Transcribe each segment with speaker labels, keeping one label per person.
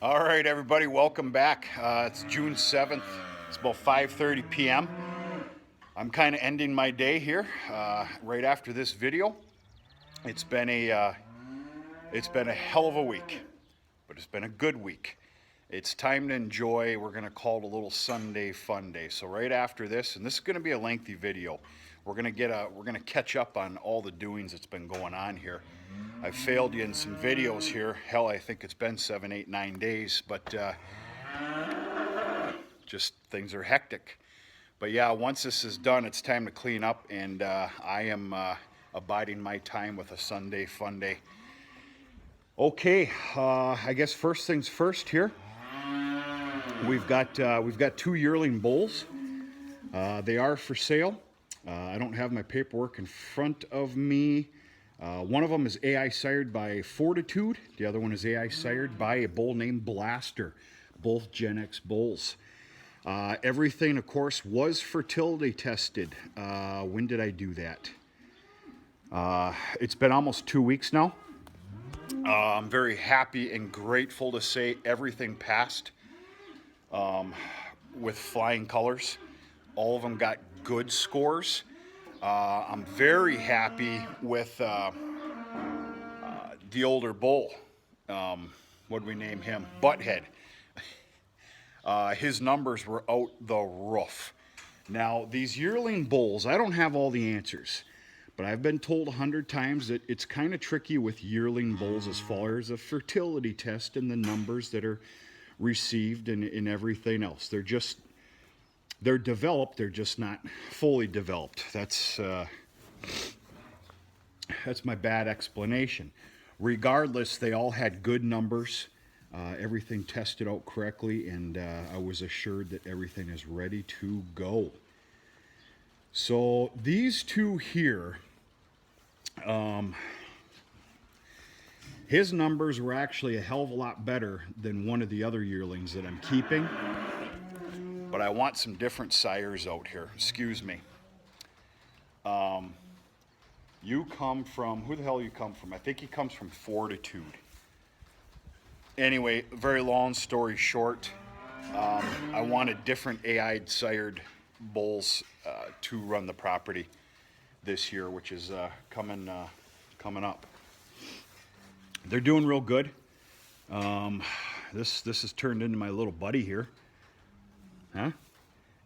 Speaker 1: All right, everybody, welcome back. It's June 7th. It's about 5:30 p.m. I'm kind of ending my day here right after this video. It's been a hell of a week, but it's been a good week. It's time to enjoy. We're going to call it a little Sunday fun day. So right after this, and this is going to be a lengthy video, we're going to catch up on all the doings that's been going on here. I've failed you in some videos here. Hell, I think it's been 7, 8, 9 days, but just things are hectic. But yeah, once this is done, it's time to clean up, and I am abiding my time with a Sunday fun day. Okay, I guess first things first here. We've got 2 yearling bulls. They are for sale. I don't have my paperwork in front of me. One of them is AI sired by Fortitude. The other one is AI sired by a bull named Blaster. Both Gen X bulls. Everything, of course, was fertility tested. When did I do that? It's been almost 2 weeks now. I'm very happy and grateful to say everything passed with flying colors. All of them got good scores. I'm very happy with the older bull. What do we name him? Butthead. His numbers were out the roof. Now, these yearling bulls, I don't have all the answers, but I've been told 100 times that it's kind of tricky with yearling bulls as far as a fertility test and the numbers that are received and everything else. They're developed, they're just not fully developed. That's my bad explanation. Regardless, they all had good numbers. Everything tested out correctly, and I was assured that everything is ready to go. So these two here, his numbers were actually a hell of a lot better than one of the other yearlings that I'm keeping. But I want some different sires out here. Excuse me. You come from, who the hell you come from? I think he comes from Fortitude. Anyway, very long story short, I wanted different AI sired bulls to run the property this year, which is coming up. They're doing real good. This has turned into my little buddy here. Huh?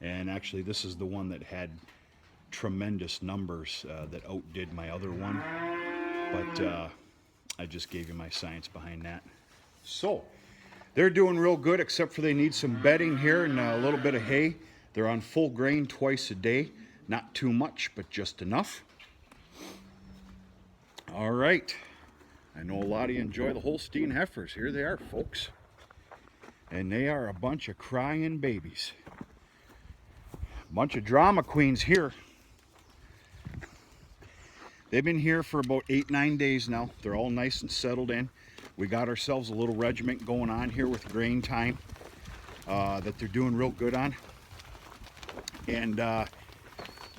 Speaker 1: And actually, this is the one that had tremendous numbers that outdid my other one. But I just gave you my science behind that. So, they're doing real good, except for they need some bedding here and a little bit of hay. They're on full grain twice a day. Not too much, but just enough. All right. I know a lot of you enjoy the Holstein heifers. Here they are, folks. And they are a bunch of crying babies. Bunch of drama queens here. They've been here for about 8, 9 days now. They're all nice and settled in. We got ourselves a little regiment going on here with grain time that they're doing real good on. And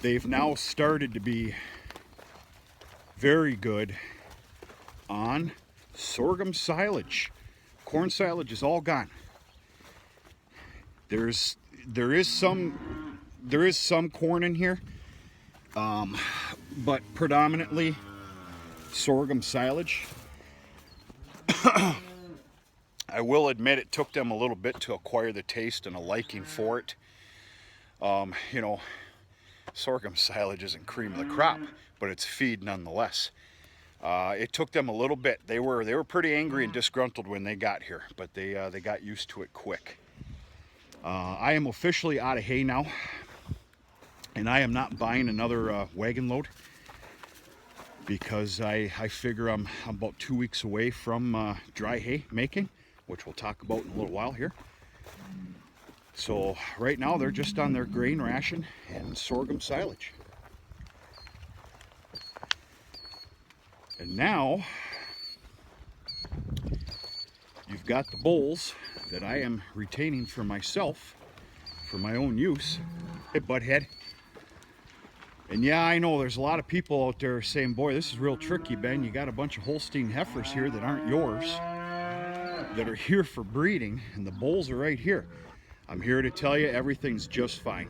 Speaker 1: they've now started to be very good on sorghum silage. Corn silage is all gone. There is some corn in here, but predominantly sorghum silage. I will admit it took them a little bit to acquire the taste and a liking for it. You know, sorghum silage isn't cream of the crop, but it's feed nonetheless. It took them a little bit. They were pretty angry and disgruntled when they got here, but they got used to it quick. I am officially out of hay now, and I am not buying another wagon load because I figure I'm about 2 weeks away from dry hay making, which we'll talk about in a little while here. So right now they're just on their grain ration and sorghum silage. And now you've got the bulls that I am retaining for myself, for my own use. Hey, butthead. And yeah, I know there's a lot of people out there saying, boy, this is real tricky, Ben. You got a bunch of Holstein heifers here that aren't yours. that are here for breeding, and the bulls are right here. I'm here to tell you everything's just fine.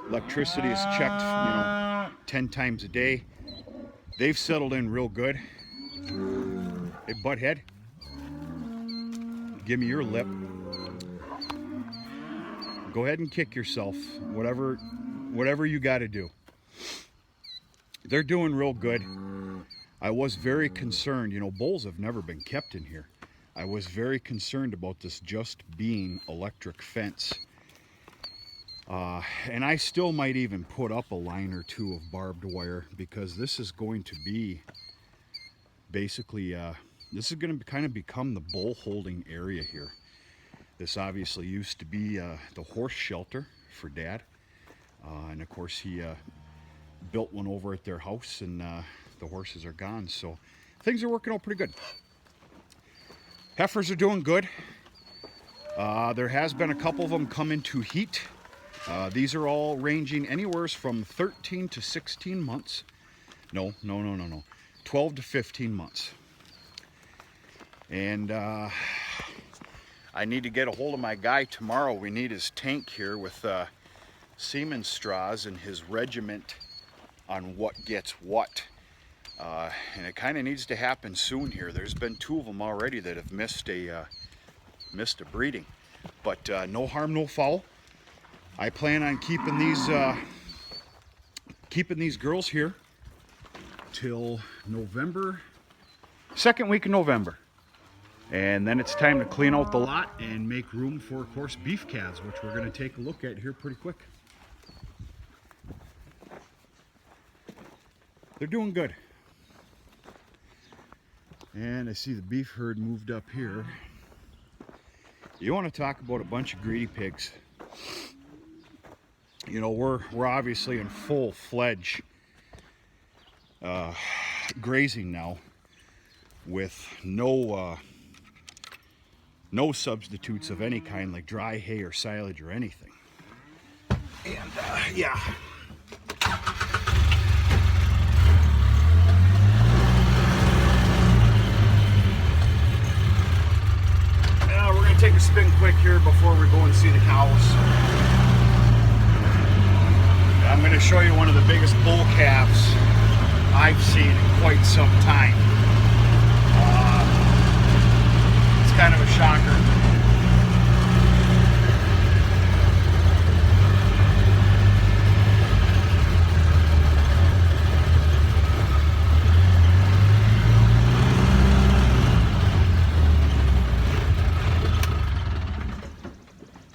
Speaker 1: Electricity is checked, 10 times a day. They've settled in real good. Hey, butthead, give me your lip. Go ahead and kick yourself, whatever you got to do. They're doing real good. I was very concerned, bulls have never been kept in here. I was very concerned about this just being electric fence. And I still might even put up a line or two of barbed wire, because this is going to be basically, this is going to kind of become the bull holding area here. This obviously used to be the horse shelter for Dad. And of course he built one over at their house, and the horses are gone. So things are working out pretty good. Heifers are doing good. There has been a couple of them come into heat. These are all ranging anywhere from 13 to 16 months. No. 12 to 15 months. And I need to get a hold of my guy tomorrow. We need his tank here with semen straws and his regiment on what gets what. And it kind of needs to happen soon here. There's been 2 of them already that have missed a breeding. But no harm, no foul. I plan on keeping these girls here till November, second week of November. And then it's time to clean out the lot and make room for, of course, beef calves, which we're going to take a look at here pretty quick. They're doing good. And I see the beef herd moved up here. You want to talk about a bunch of greedy pigs. We're obviously in full-fledged grazing now, with no substitutes of any kind, like dry hay or silage or anything. And yeah. We're going to take a spin quick here before we go and see the cows. I'm going to show you one of the biggest bull calves I've seen in quite some time. It's kind of a shocker.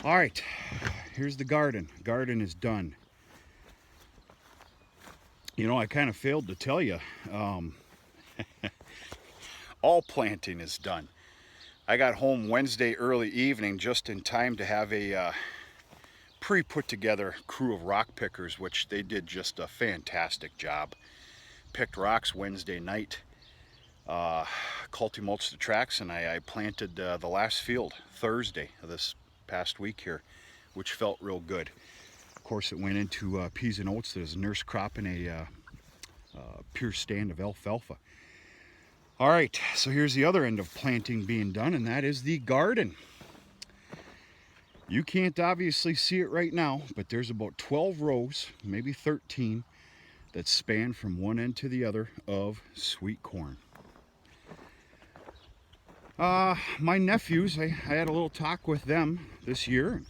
Speaker 1: All right, here's the garden. Garden is done. I kind of failed to tell you, all planting is done. I got home Wednesday early evening just in time to have a pre-put together crew of rock pickers, which they did just a fantastic job. Picked rocks Wednesday night, mulched the tracks, and I planted the last field Thursday of this past week here, which felt real good. Of course, it went into peas and oats. There's a nurse crop and a pure stand of alfalfa. All right, so here's the other end of planting being done, and that is the garden. You can't obviously see it right now, but there's about 12 rows, maybe 13, that span from one end to the other of sweet corn. My nephews, I had a little talk with them this year.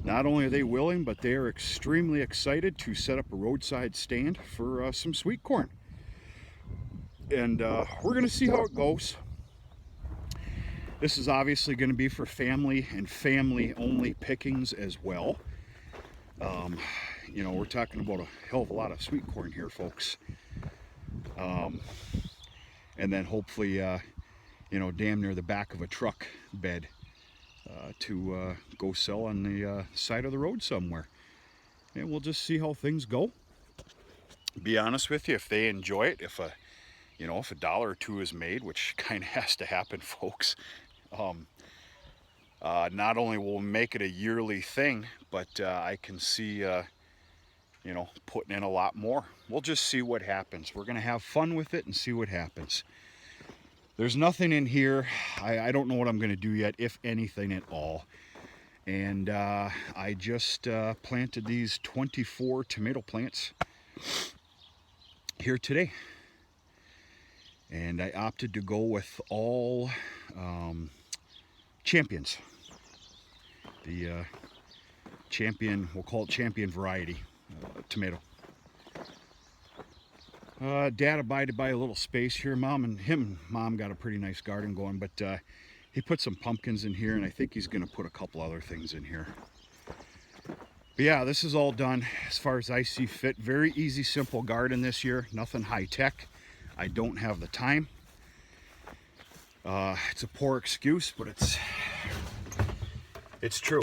Speaker 1: Not only are they willing, but they are extremely excited to set up a roadside stand for some sweet corn. And we're going to see how it goes. This is obviously going to be for family and family-only pickings as well. We're talking about a hell of a lot of sweet corn here, folks. And then hopefully, damn near the back of a truck bed to go sell on the side of the road somewhere. And we'll just see how things go. Be honest with you, if they enjoy it, if a dollar or two is made, which kind of has to happen, folks, not only will we make it a yearly thing, but I can see, putting in a lot more. We'll just see what happens. We're going to have fun with it and see what happens. there's nothing in here. I don't know what I'm going to do yet, if anything at all. And I just planted these 24 tomato plants here today. And I opted to go with all champions. The champion, we'll call it champion variety tomato. Dad abided by a little space here. Mom got a pretty nice garden going, but he put some pumpkins in here, and I think he's going to put a couple other things in here. But yeah, this is all done as far as I see fit. Very easy, simple garden this year. Nothing high tech. I don't have the time. It's a poor excuse, but it's true.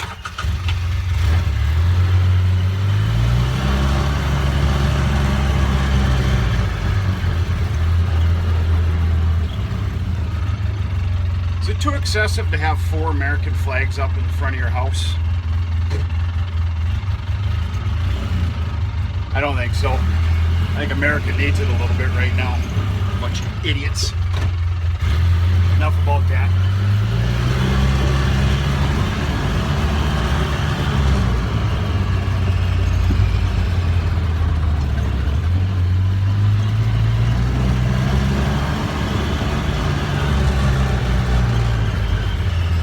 Speaker 1: Is it too excessive to have 4 American flags up in front of your house? I don't think so. I think America needs it a little bit right now. Bunch of idiots. Enough about that.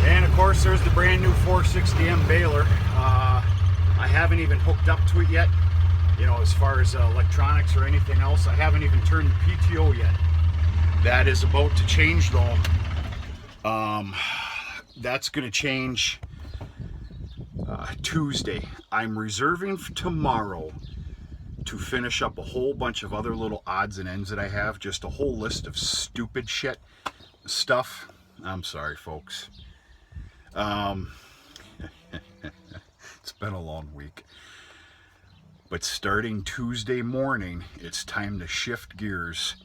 Speaker 1: And of course, there's the brand new 460M baler. I haven't even hooked up to it yet. You know, as far as electronics or anything else, I haven't even turned the PTO yet. That is about to change though. That's going to change Tuesday. I'm reserving tomorrow to finish up a whole bunch of other little odds and ends that I have. Just a whole list of stupid shit stuff. I'm sorry, folks. It's been a long week. But starting Tuesday morning, it's time to shift gears,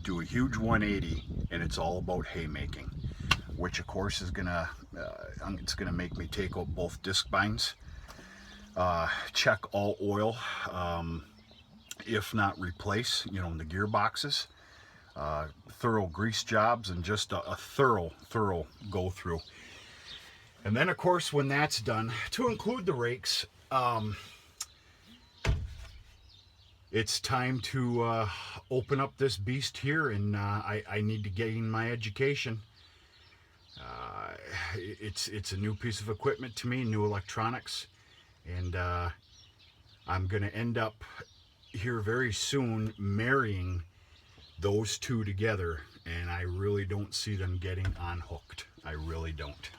Speaker 1: do a huge 180, and it's all about haymaking, which of course is gonna, it's gonna make me take out both disc binds, check all oil, if not replace, you know, in the gearboxes, thorough grease jobs, and just a thorough go through. And then of course, when that's done, to include the rakes, it's time to open up this beast here, and I need to gain my education. It's a new piece of equipment to me, new electronics, and I'm going to end up here very soon marrying those two together, and I really don't see them getting unhooked. I really don't.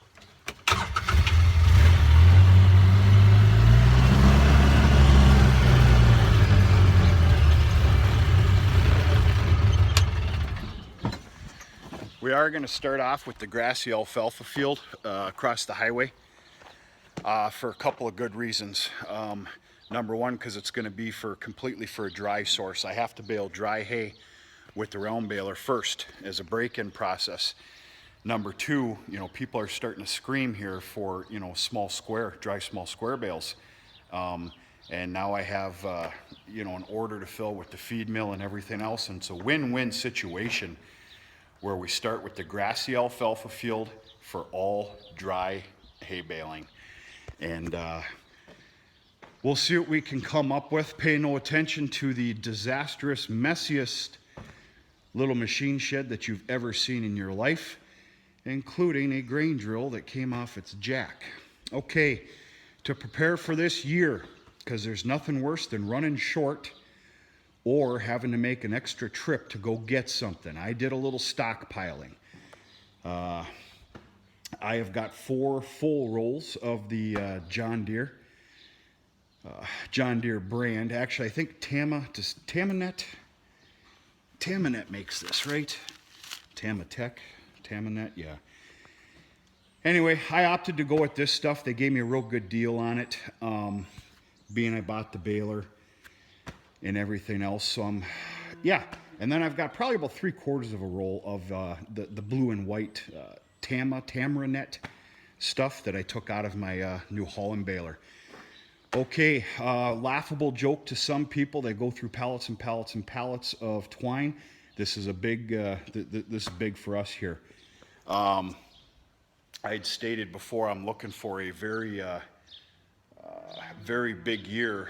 Speaker 1: We are going to start off with the grassy alfalfa field across the highway for a couple of good reasons. Number one, because it's going to be completely for a dry source. I have to bale dry hay with the realm baler first as a break-in process. Number two, you know, people are starting to scream here for, you know, dry small square bales. And now I have, you know, an order to fill with the feed mill and everything else. And it's a win-win situation where we start with the grassy alfalfa field for all dry hay baling. And we'll see what we can come up with. Pay no attention to the disastrous, messiest little machine shed that you've ever seen in your life, including a grain drill that came off its jack. Okay, to prepare for this year, because there's nothing worse than running short or having to make an extra trip to go get something. I did a little stockpiling. I have got 4 full rolls of the John Deere brand. Actually, I think Tamanet makes this, right? Tamanet, yeah. Anyway, I opted to go with this stuff. They gave me a real good deal on it, being I bought the baler and everything else. So yeah. And then I've got probably about 3/4 of a roll of the blue and white Tamaranet stuff that I took out of my New Holland baler. Okay, laughable joke to some people. They go through pallets and pallets and pallets of twine. This is a big, this is big for us here. I'd stated before I'm looking for a very, very big year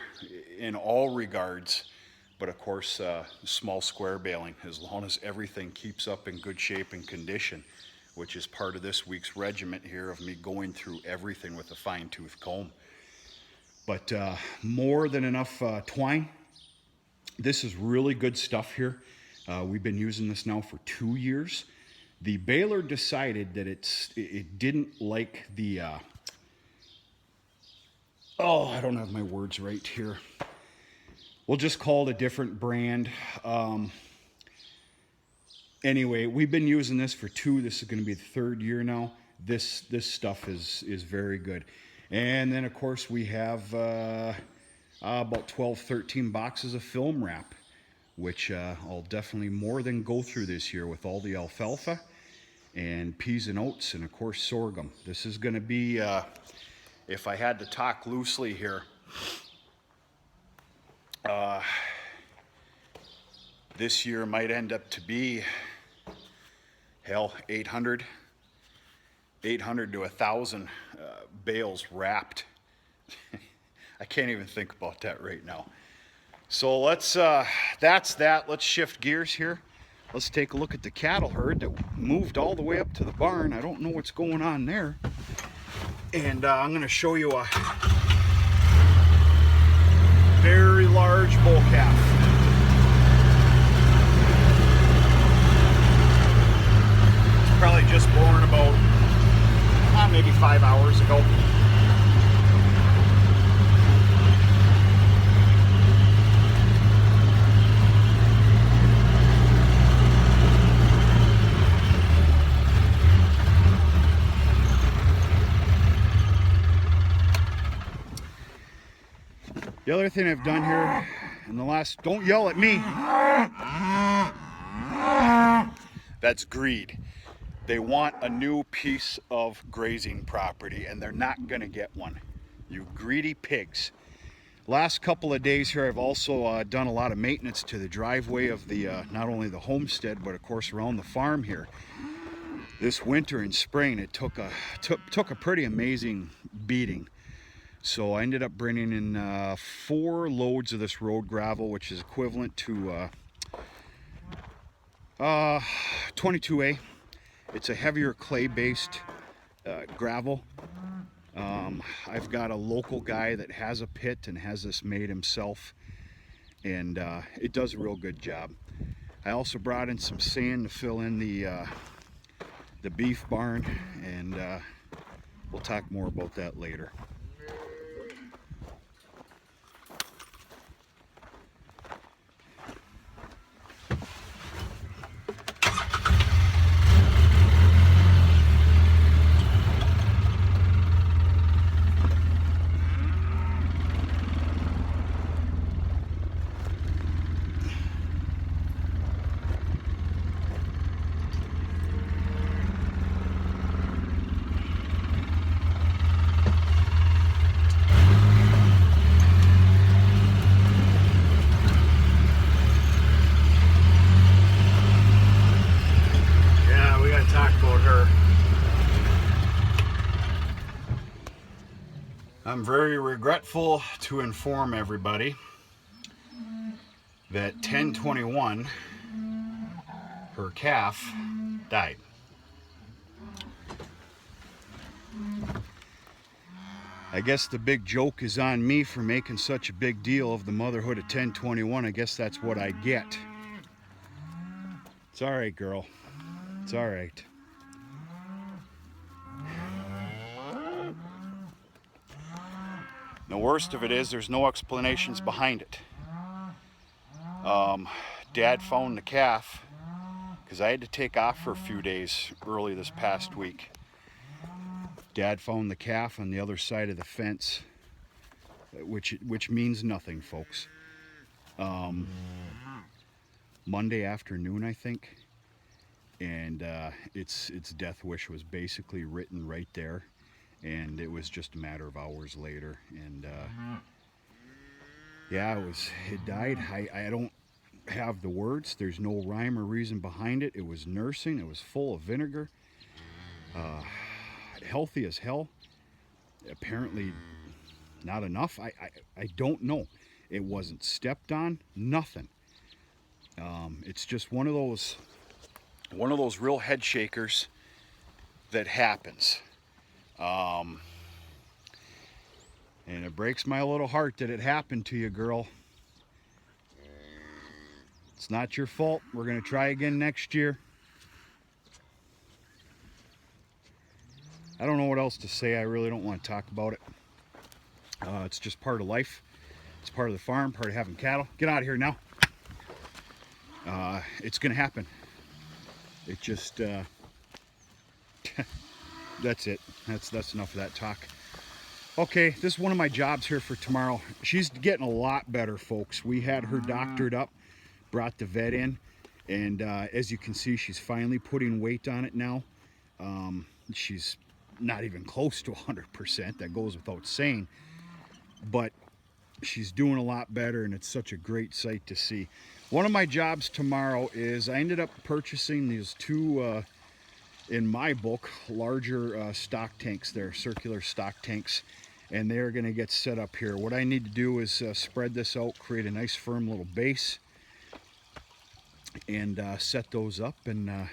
Speaker 1: in all regards, but of course, small square baling, as long as everything keeps up in good shape and condition, which is part of this week's regiment here of me going through everything with a fine-tooth comb. But more than enough twine. This is really good stuff here. We've been using this now for 2 years. The baler decided that it didn't like the, oh, I don't have my words right here. We'll just call it a different brand. Anyway, we've been using this for 2. This is going to be the 3rd year now. This stuff is very good. And then, of course, we have about 12, 13 boxes of film wrap, which I'll definitely more than go through this year with all the alfalfa and peas and oats and, of course, sorghum. This is going to be, if I had to talk loosely here, this year might end up to be, hell, 800 to 1,000 bales wrapped. I can't even think about that right now. So let's, that's that. Let's shift gears here. Let's take a look at the cattle herd that moved all the way up to the barn. I don't know what's going on there. And I'm going to show you a very large bull calf. It's probably just born about maybe 5 hours ago. The other thing I've done here in the last, don't yell at me. That's greed. They want a new piece of grazing property and they're not gonna get one. You greedy pigs. Last couple of days here, I've also done a lot of maintenance to the driveway of the, not only the homestead, but of course around the farm here. This winter and spring, it took a pretty amazing beating. So I ended up bringing in 4 loads of this road gravel, which is equivalent to 22A. It's a heavier clay-based gravel. I've got a local guy that has a pit and has this made himself, and it does a real good job. I also brought in some sand to fill in the beef barn, and we'll talk more about that later. I'm very regretful to inform everybody that 1021, her calf, died. I guess the big joke is on me for making such a big deal of the motherhood of 1021. I guess that's what I get. It's all right, girl. It's all right. The worst of it is there's no explanations behind it. Dad found the calf because I had to take off for a few days early this past week. Dad found the calf on the other side of the fence, which means nothing, folks. Monday afternoon, I think, and its death wish was basically written right there. And it was just a matter of hours later, and yeah, it died. have the words. There's no rhyme or reason behind it. It was nursing. It was full of vinegar. Healthy as hell. Apparently not enough. I don't know. It wasn't stepped on. Nothing. It's just one of those real head shakers that happens. And it breaks my little heart that it happened to you, girl. It's not your fault. We're going to try again next year. I don't know what else to say. I really don't want to talk about it. It's just part of life. It's part of the farm, part of having cattle. Get out of here now. It's going to happen. It just, that's it. That's enough of that talk. Okay, this is one of my jobs here for tomorrow. She's getting a lot better, folks. We had her doctored up, brought the vet in, and as you can see, she's finally putting weight on it now. She's not even close to 100%. That goes without saying. But she's doing a lot better, and it's such a great sight to see. One of my jobs tomorrow is I ended up purchasing these two, in my book, larger stock tanks. They're circular stock tanks, and they're going to get set up here. What I need to do is spread this out, create a nice firm little base, and set those up. And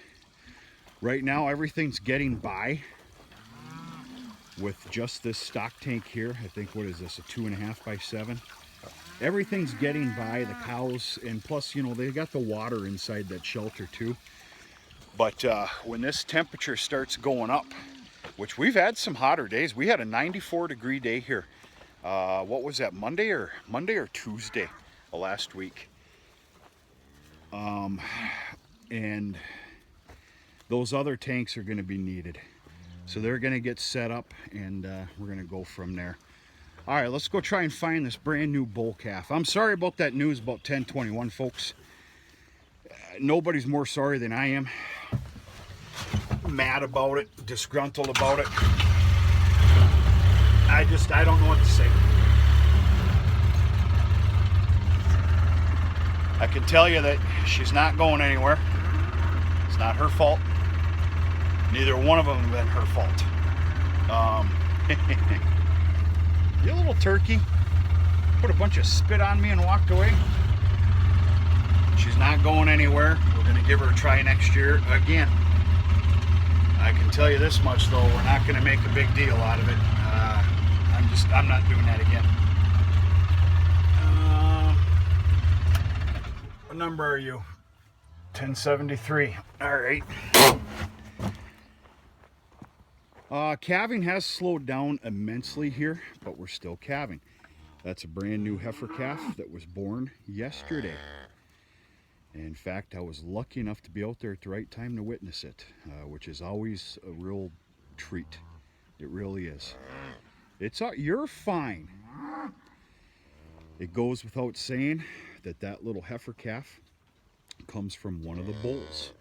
Speaker 1: right now everything's getting by with just this stock tank here. I think, what is this, a 2.5 by 7? Everything's getting by, the cows, and plus, you know, they got the water inside that shelter too. But when this temperature starts going up, which we've had some hotter days. We had a 94-degree day here. What was that, Monday or Tuesday of last week? And those other tanks are going to be needed. So they're going to get set up, and we're going to go from there. All right, let's go try and find this brand new bull calf. I'm sorry about that news about 1021, folks. Nobody's more sorry than I am. Mad about it, disgruntled about it. I don't know what to say. I can tell you that she's not going anywhere. It's not her fault. Neither one of them have been her fault. You little turkey. Put a bunch of spit on me and walked away. She's not going anywhere. We're going to give her a try next year again. I can tell you this much, though, we're not going to make a big deal out of it. I'm not doing that again. What number are you? 1073. All right. Calving has slowed down immensely here, but we're still calving. That's a brand new heifer calf that was born yesterday. In fact, I was lucky enough to be out there at the right time to witness it, which is always a real treat. It really is. You're fine. It goes without saying that little heifer calf comes from one of the bulls.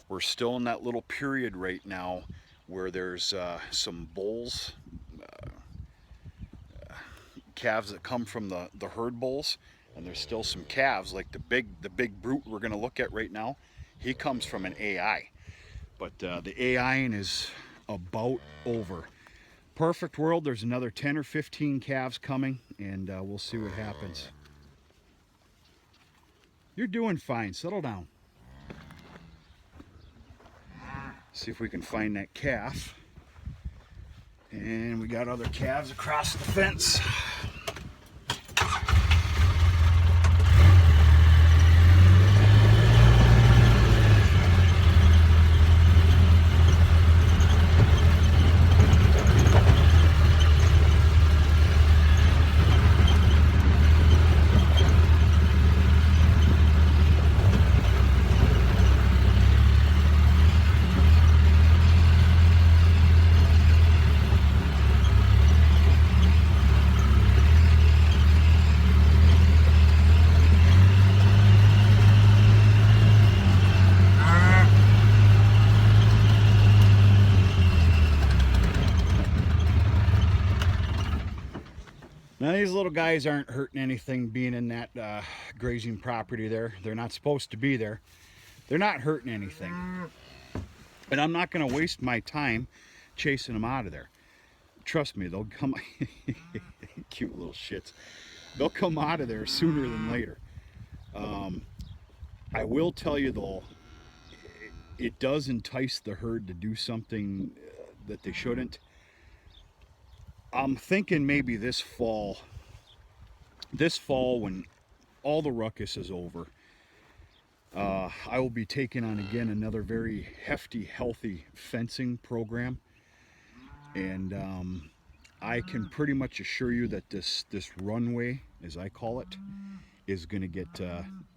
Speaker 1: We're still in that little period right now where there's some bulls, calves that come from the herd bulls, and there's still some calves, like the big brute we're going to look at right now. He comes from an AI, but the AIing is about over. Perfect world, there's another 10 or 15 calves coming, and we'll see what happens. You're doing fine. Settle down. See if we can find that calf. And we got other calves across the fence. Now these little guys aren't hurting anything being in that grazing property there. They're not supposed to be there. They're not hurting anything. And I'm not going to waste my time chasing them out of there. Trust me, they'll come. Cute little shits. They'll come out of there sooner than later. I will tell you though, it does entice the herd to do something that they shouldn't. I'm thinking maybe this fall when all the ruckus is over, I will be taking on again another very hefty, healthy fencing program. And I can pretty much assure you that this runway, as I call it, is going to get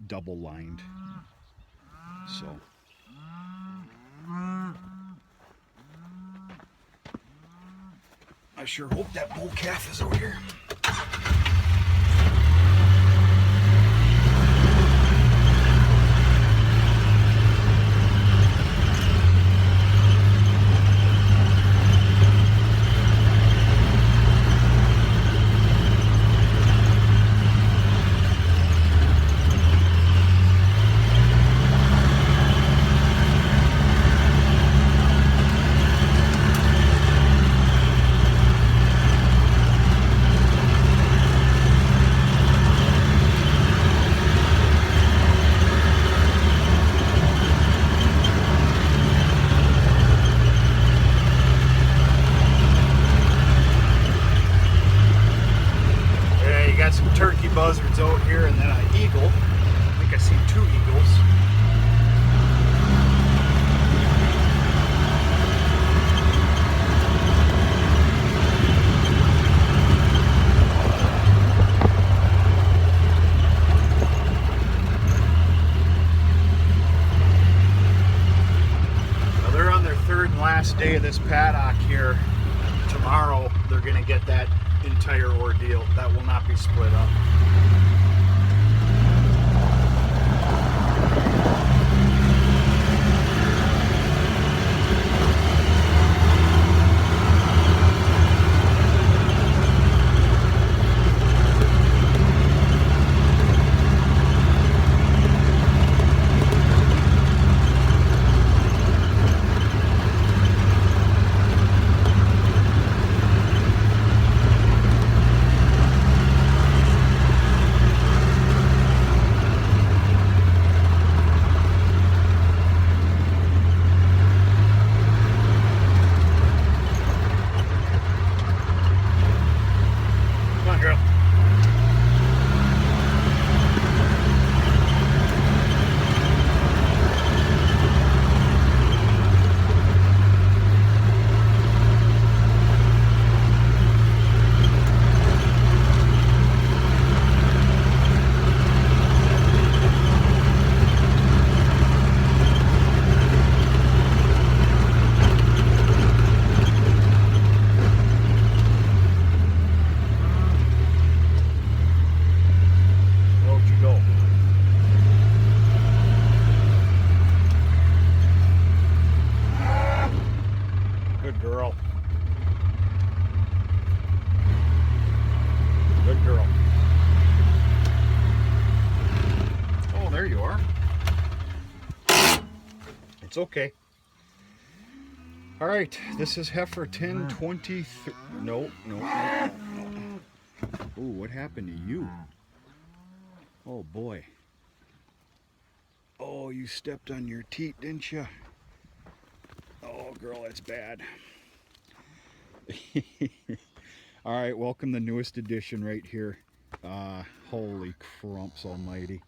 Speaker 1: double lined. So I sure hope that bull calf is over here. Buzzards out here, and then an eagle. I think I see 2 eagles. Now they're on their 3rd and last day of this paddock here. Tomorrow they're going to get that entire ordeal. That will not be split up. It's okay. All right, this is heifer 1023. No. Ooh, what happened to you? Oh boy. Oh, you stepped on your teat, didn't you? Oh, girl, that's bad. All right, welcome the newest edition right here. Holy crumps almighty.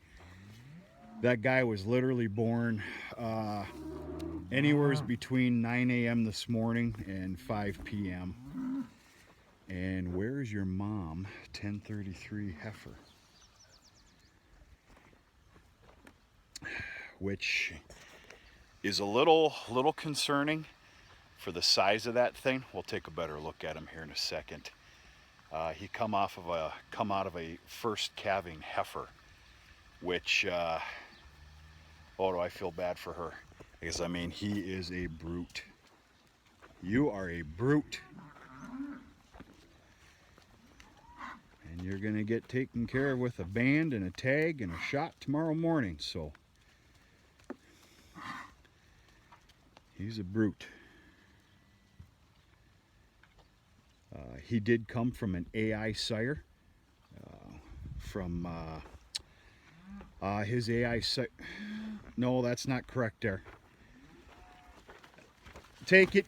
Speaker 1: That guy was literally born anywhere between 9 a.m. this morning and 5 p.m. And where's your mom? 1033 heifer. Which is a little concerning for the size of that thing. We'll take a better look at him here in a second. He come out of a first calving heifer, which oh, do I feel bad for her, because I mean, he is a brute. You are a brute. And You're going to get taken care of with a band and a tag and a shot tomorrow morning. So he's a brute. He did come from an AI sire. From his AI sire. No, that's not correct there. Take it.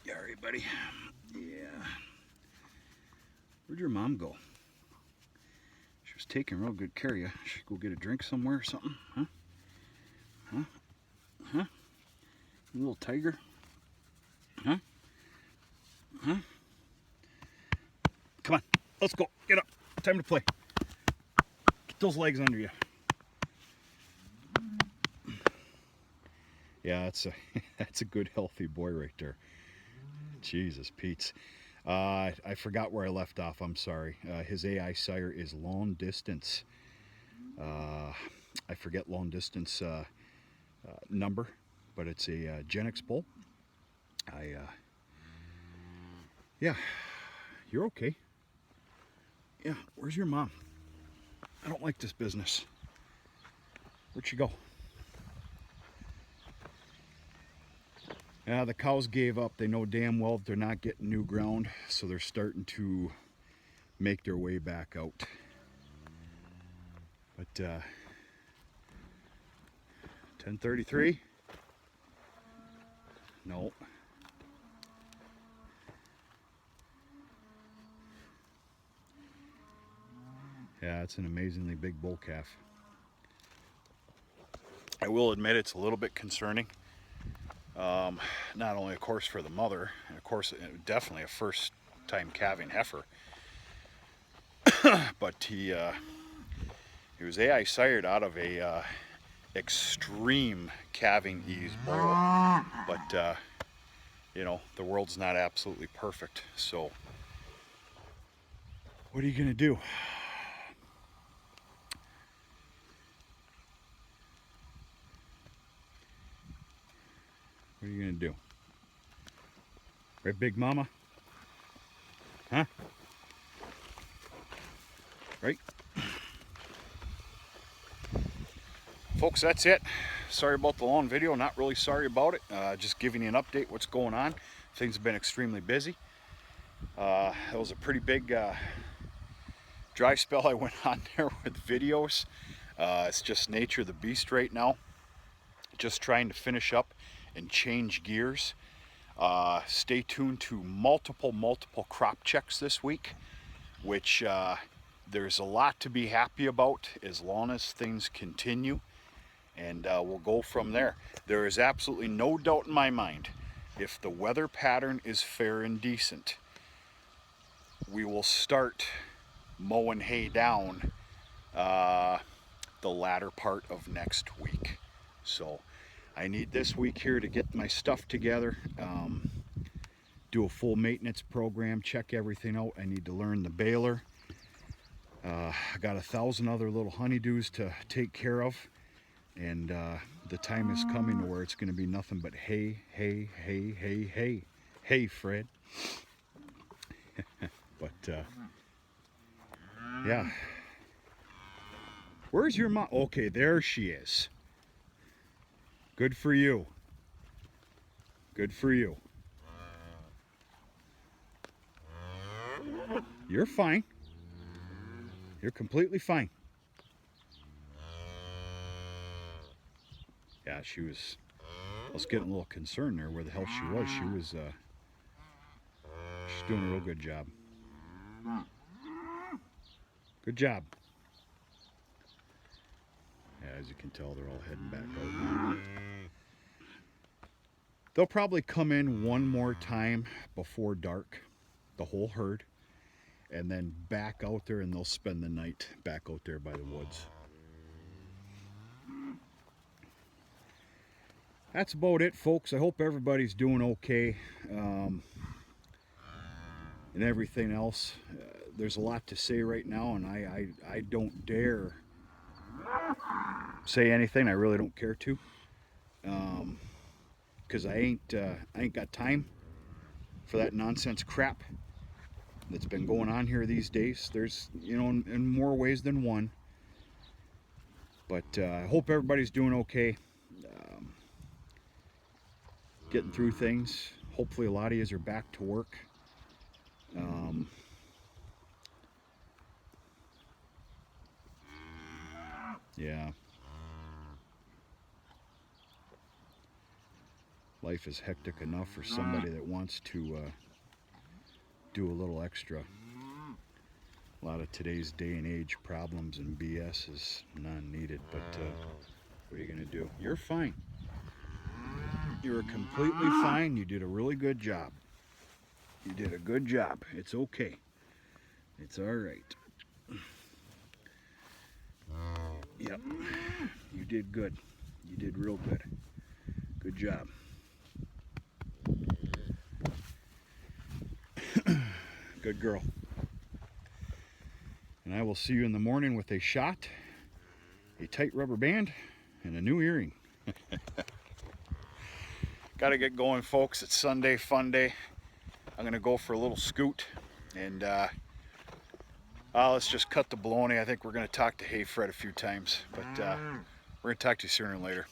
Speaker 1: Sorry, buddy. Yeah. Where'd your mom go? She was taking real good care of you. Should go get a drink somewhere or something, huh? Huh? Huh? You little tiger? Huh? Huh? Come on, let's go. Get up. Time to play. Get those legs under you. Yeah, that's a good healthy boy right there. Jesus, Pete's. I forgot where I left off. I'm sorry. His AI sire is long distance. I forget long distance number, but it's a Gen X bull. Yeah, you're okay. Yeah, where's your mom? I don't like this business. Where'd she go? Yeah, the cows gave up. They know damn well they're not getting new ground, so they're starting to make their way back out. But 10:33? No. Yeah, it's an amazingly big bull calf. I will admit it's a little bit concerning. Not only, of course, for the mother, and of course, definitely a first-time calving heifer, but he was AI sired out of a extreme calving ease bull. But you know, the world's not absolutely perfect, so what are you gonna do? What are you gonna do? Right, Big Mama? Huh? Right? Folks, that's it. Sorry about the long video. Not really sorry about it. Just giving you an update what's going on. Things have been extremely busy. It was a pretty big dry spell I went on there with videos. It's just nature of the beast right now. Just trying to finish up and change gears. Stay tuned to multiple crop checks this week, which there's a lot to be happy about as long as things continue, and we'll go from there. There is absolutely no doubt in my mind, if the weather pattern is fair and decent, we will start mowing hay down the latter part of next week. So I need this week here to get my stuff together, do a full maintenance program, check everything out. I need to learn the baler. I got 1,000 other little honeydews to take care of, and the time is coming to where it's going to be nothing but hay, hay, hay, hay, hay. Hey, Fred. But yeah. Where's your mom? Okay, there she is. Good for you. Good for you. You're fine. You're completely fine. Yeah, I was getting a little concerned there where the hell she was. She's doing a real good job. Good job. Yeah, as you can tell, they're all heading back out. They'll probably come in one more time before dark, the whole herd, and then back out there, and they'll spend the night back out there by the woods. That's about it, folks. I hope everybody's doing okay, and everything else. There's a lot to say right now, and I don't dare say anything. I really don't care to, because I ain't got time for that nonsense crap that's been going on here these days. There's, you know, in more ways than one. But I hope everybody's doing okay, getting through things. Hopefully a lot of yous are back to work. Yeah. Life is hectic enough for somebody that wants to do a little extra. A lot of today's day and age problems and BS is non-needed, but what are you gonna do? You're fine. You're completely fine. You did a really good job. You did a good job. It's okay. It's all right. Yep. You did good. You did real good. Good job. Good girl. And I will see you in the morning with a shot, a tight rubber band, and a new earring. Gotta get going, folks. It's Sunday fun day. I'm gonna go for a little scoot, and let's just cut the baloney. I think we're gonna talk to Hey Fred a few times, but we're gonna talk to you sooner or later.